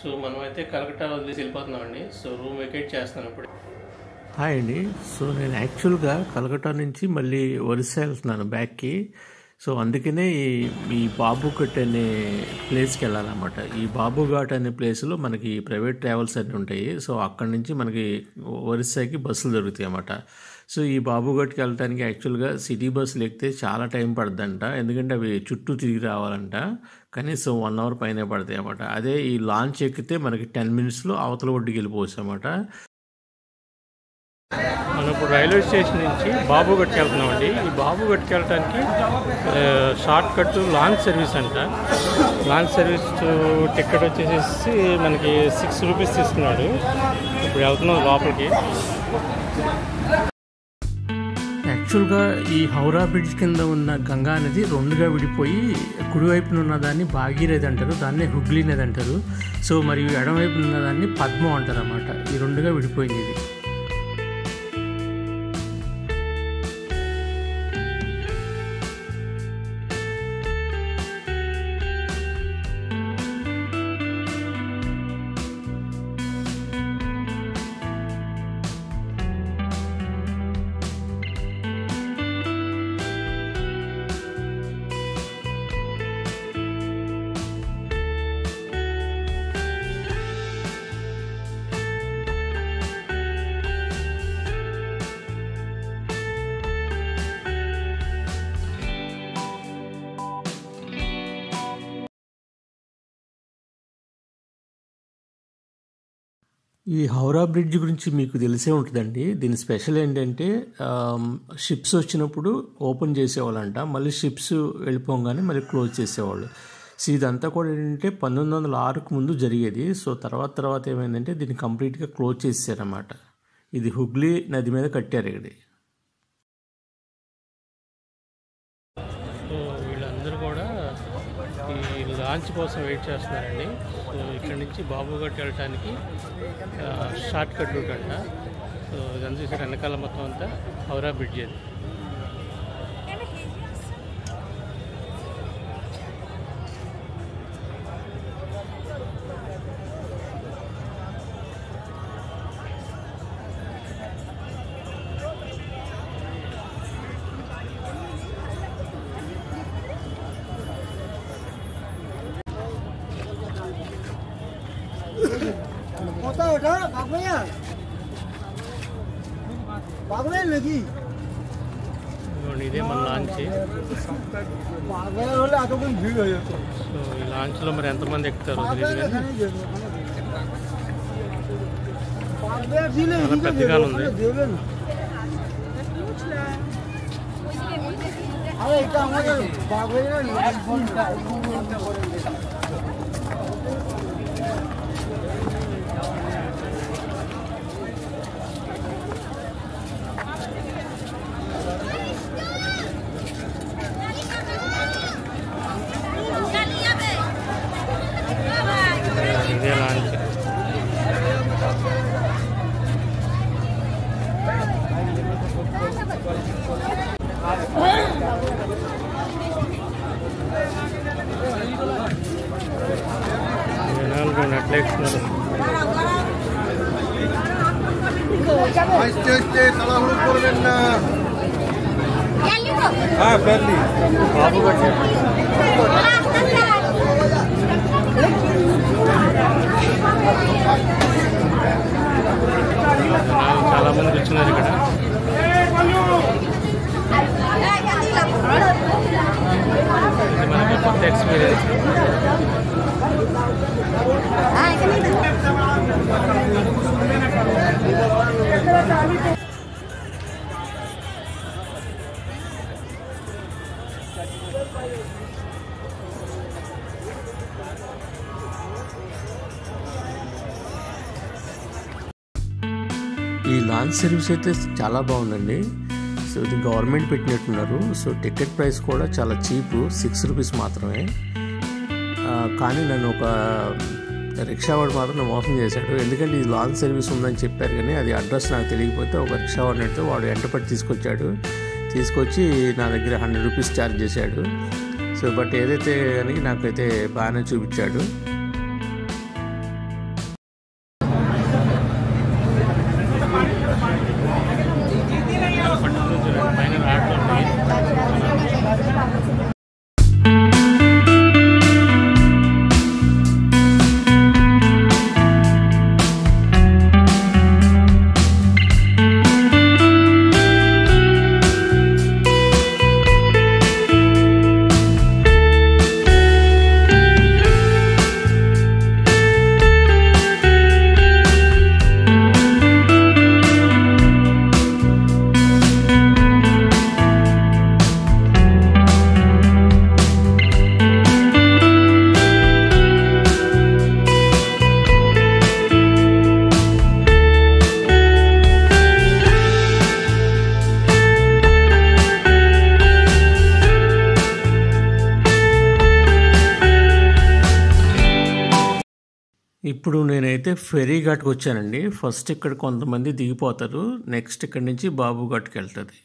So మనమైతే కలకట్టా వదిలేసి వెళ్ళిపోతున్నామండి. So room vacate చేస్తాను ఇప్పుడు. హాయ్ అండి. సో నేను యాక్చువల్గా కలకట్టా నుంచి మళ్ళీ ఒరిస్సా వెళ్తున్నాను బ్యాక్కి. సో అందుకనే ఈ బాబుఘాట్ అనే ప్లేస్కి వెళ్ళాలన్నమాట. ఈ బాబుఘాట్ అనే ప్లేస్లో మనకి ప్రైవేట్ ట్రావెల్స్ అన్నీ ఉంటాయి. సో అక్కడి నుంచి మనకి ఒరిస్సాకి బస్సులు దొరుకుతాయి అన్నమాట. సో ఈ బాబుఘాట్కి వెళ్ళడానికి యాక్చువల్గా సిటీ బస్సులు ఎక్కితే చాలా టైం పడుతుందంట. ఎందుకంటే అవి చుట్టూ తిరిగి రావాలంట. కనీసం 1 అవర్ పైనే పడతాయి అన్నమాట. అదే ఈ లాంచ్ ఎక్కితే మనకి 10 మినిట్స్లో అవతల ఒడ్డుకి వెళ్ళిపోవచ్చు అన్నమాట. మనం ఇప్పుడు రైల్వే స్టేషన్ నుంచి బాబుఘాట్కి వెళ్తున్నామండి. ఈ బాబుఘాట్కి వెళ్ళడానికి షార్ట్ కట్ లాంచ్ సర్వీస్ అంట. లాంచ్ సర్వీస్ టికెట్ వచ్చేసి మనకి 6 రూపీస్ తీసుకున్నాడు. ఇప్పుడు వెళ్తున్నాం లోపలికి. యాక్చువల్గా ఈ హౌరా బ్రిడ్జ్ కింద ఉన్న గంగా నది 2గా విడిపోయి కుడివైపున ఉన్న దాన్ని భాగీరథి అంటారు, దాన్నే హుగ్లీ నది అంటారు. సో మరియు ఎడమవైపున ఉన్న దాన్ని పద్మం అంటారు అన్నమాట. ఈ 2గా విడిపోయింది ఇది. ఈ హౌరా బ్రిడ్జ్ గురించి మీకు తెలిసే ఉంటుందండి. దీని స్పెషల్ ఏంటంటే షిప్స్ వచ్చినప్పుడు ఓపెన్ చేసేవాళ్ళంట, మళ్ళీ షిప్స్ వెళ్ళిపోగానే మళ్ళీ క్లోజ్ చేసేవాళ్ళు. సో ఇదంతా కూడా ఏంటంటే 1906కు ముందు జరిగేది. సో తర్వాత ఏమైందంటే దీన్ని కంప్లీట్గా క్లోజ్ చేసేసారన్నమాట. ఇది హుగ్లీ నది మీద కట్టారు ఇది. సో వీళ్ళందరూ కూడా ఈ లాంచ్ కోసం వెయిట్ చేస్తున్నారండి. సో ఇక్కడ నుంచి బాబుఘాట్ వెళ్ళడానికి షార్ట్ కట్ రూట్ అంట. సో ఇదంతా చూసారు వెనకాల మొత్తం అంతా హౌరా బ్రిడ్జ్ అది. ఇదే మన లాంచ్. సో ఈ లాంచ్లో మరి ఎంతమంది ఎక్కుతారో తెలియదు కానీ చాలా పెద్దగా ఉంది. ఇదే లాంచ్. జనాలు నెట్లు ఎక్కుతున్నారు. బాబుఘాట్ చాలా మంది కూర్చున్నారు ఇక్కడ. ఇది మనకి కొత్త ఎక్స్పీరియన్స్. ఈ లాంచ్ సర్వీస్ అయితే చాలా బాగుందండి. సో ఇది గవర్నమెంట్ పెట్టినట్టున్నారు. సో టికెట్ ప్రైస్ కూడా చాలా చీపు, 6 రూపీస్ మాత్రమే. కానీ నన్ను ఒక రిక్షా వాడు మాత్రం మోసం చేశాడు. ఎందుకంటే ఇది లాంచ్ సర్వీస్ ఉందని చెప్పారు కానీ అది అడ్రస్ నాకు తెలియకపోతే ఒక రిక్షా వాడిని అయితే వాడు వెంటపడి తీసుకొచ్చి నా దగ్గర 100 రూపీస్ ఛార్జ్ చేశాడు. సో బట్ ఏదైతే కానీ నాకైతే బాగానే చూపించాడు. ఇప్పుడు నేనైతే ఫెరీ ఘాట్కి వచ్చానండి. ఫస్ట్ ఇక్కడ కొంతమంది దిగిపోతారు, నెక్స్ట్ ఇక్కడ నుంచి బాబు ఘాట్కి వెళ్తుంది.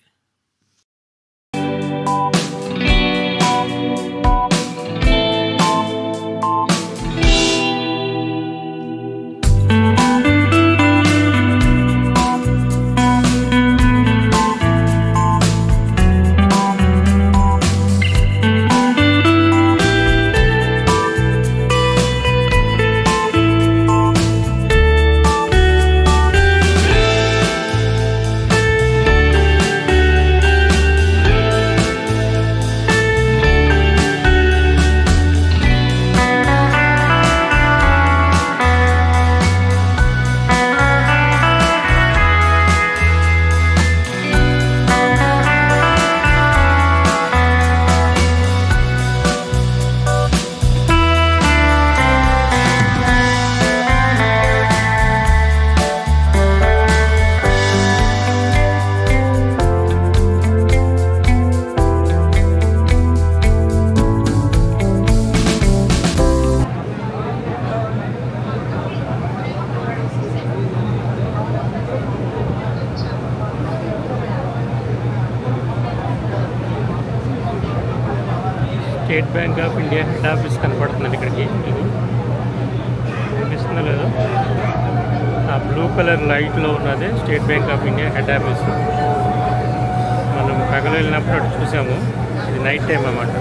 State Bank of India head office కనపడుతుందండి. ఇక్కడికి మీకు కనిపిస్తుందో లేదో, ఆ బ్లూ కలర్ లైట్లో ఉన్నదే State Bank of India head office. మనం పగలు వెళ్ళినప్పుడు అటు చూసాము, ఇది నైట్ టైం అన్నమాట.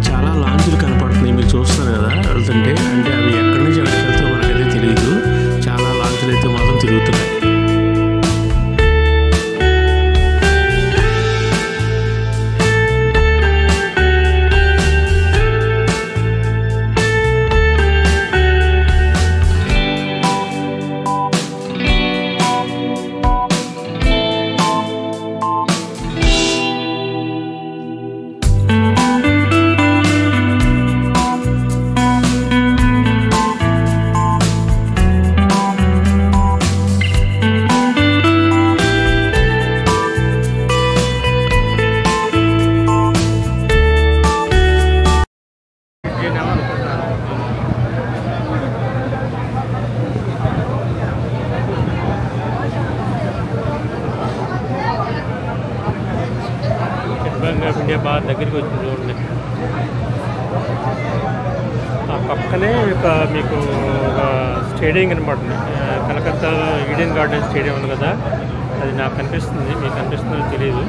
చాలా లాంచ్లు కనపడుతున్నాయి, మీరు చూస్తున్నారు కదా వెళ్తుంటే. అంటే అవి ఎక్కడి నుంచి ఎక్కడికి వెళ్తాయో మనకైతే తెలియదు. చాలా లాంచ్లు అయితే మాత్రం తిరుగుతున్నాయి. బ్యాంక్ ఆఫ్ ఇండియా బాగా దగ్గరికి వచ్చింది చూడండి. ఆ పక్కనే మీకు ఒక స్టేడియం కనపడుతుంది. కలకత్తాలో ఈడెన్ గార్డెన్ స్టేడియం ఉంది కదా, అది నాకు కనిపిస్తుంది. మీకు కనిపిస్తుందో తెలియదు.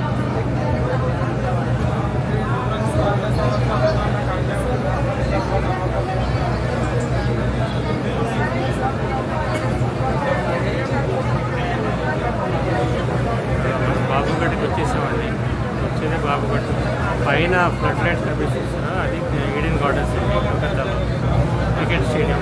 బాబుగడ్డకి వచ్చేసామండి. వచ్చేదే బాబుగడ్డ. పైన ఫ్లడ్ లైట్స్ కనిపిస్తుంది, అది ఈడెన్ గార్డెన్స్ కలకత్తాలో క్రికెట్ స్టేడియం.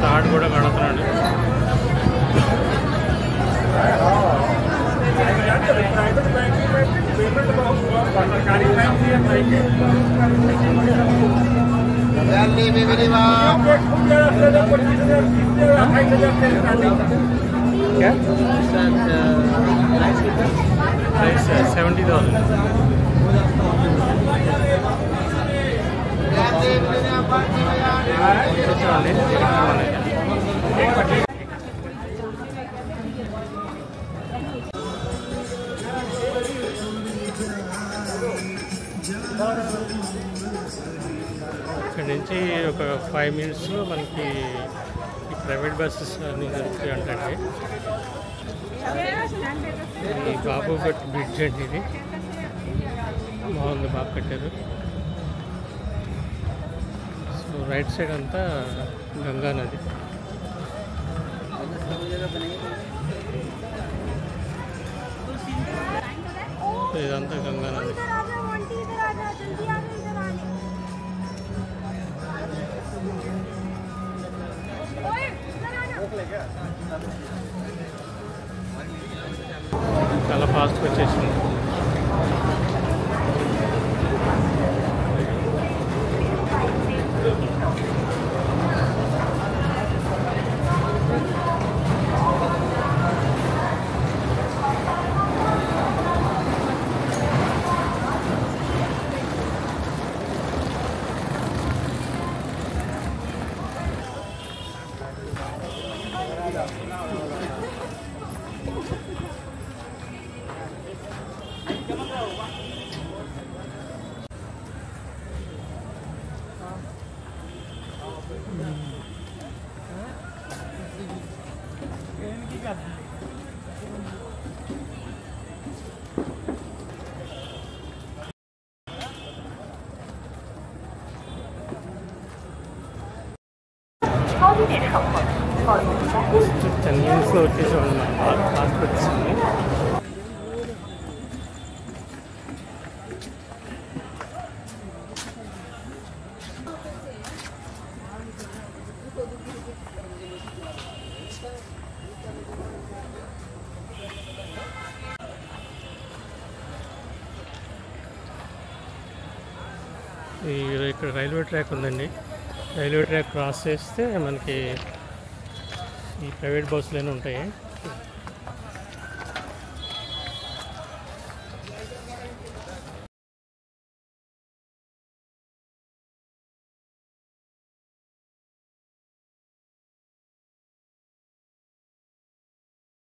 తాడు కూడా కడుతున్నాడు. क्या 70,000. ఇక్కడ నుంచి ఒక 5 minutesలో మనకి ఈ ప్రైవేట్ బస్సెస్ అన్నీ దొరుకుతాయి అంటండి. ఈ బాబుఘట్ బ్రిడ్జ్ అండి, ఇది బాగుంది, బాగా కట్టారు. సో రైట్ సైడ్ అంతా గంగా నది. ఇదంతా గంగా నది. చాలా ఫాస్ట్గా వచ్చేసింది. టెన్నింగ్స్లో వచ్చేసాం, ఫాస్ట్ వచ్చింది. ఇక్కడ రైల్వే ట్రాక్ ఉందండి. రైల్వే ట్రాక్ క్రాస్ చేస్తే మనకి ఈ ప్రైవేట్ బస్సులు ఉంటాయి.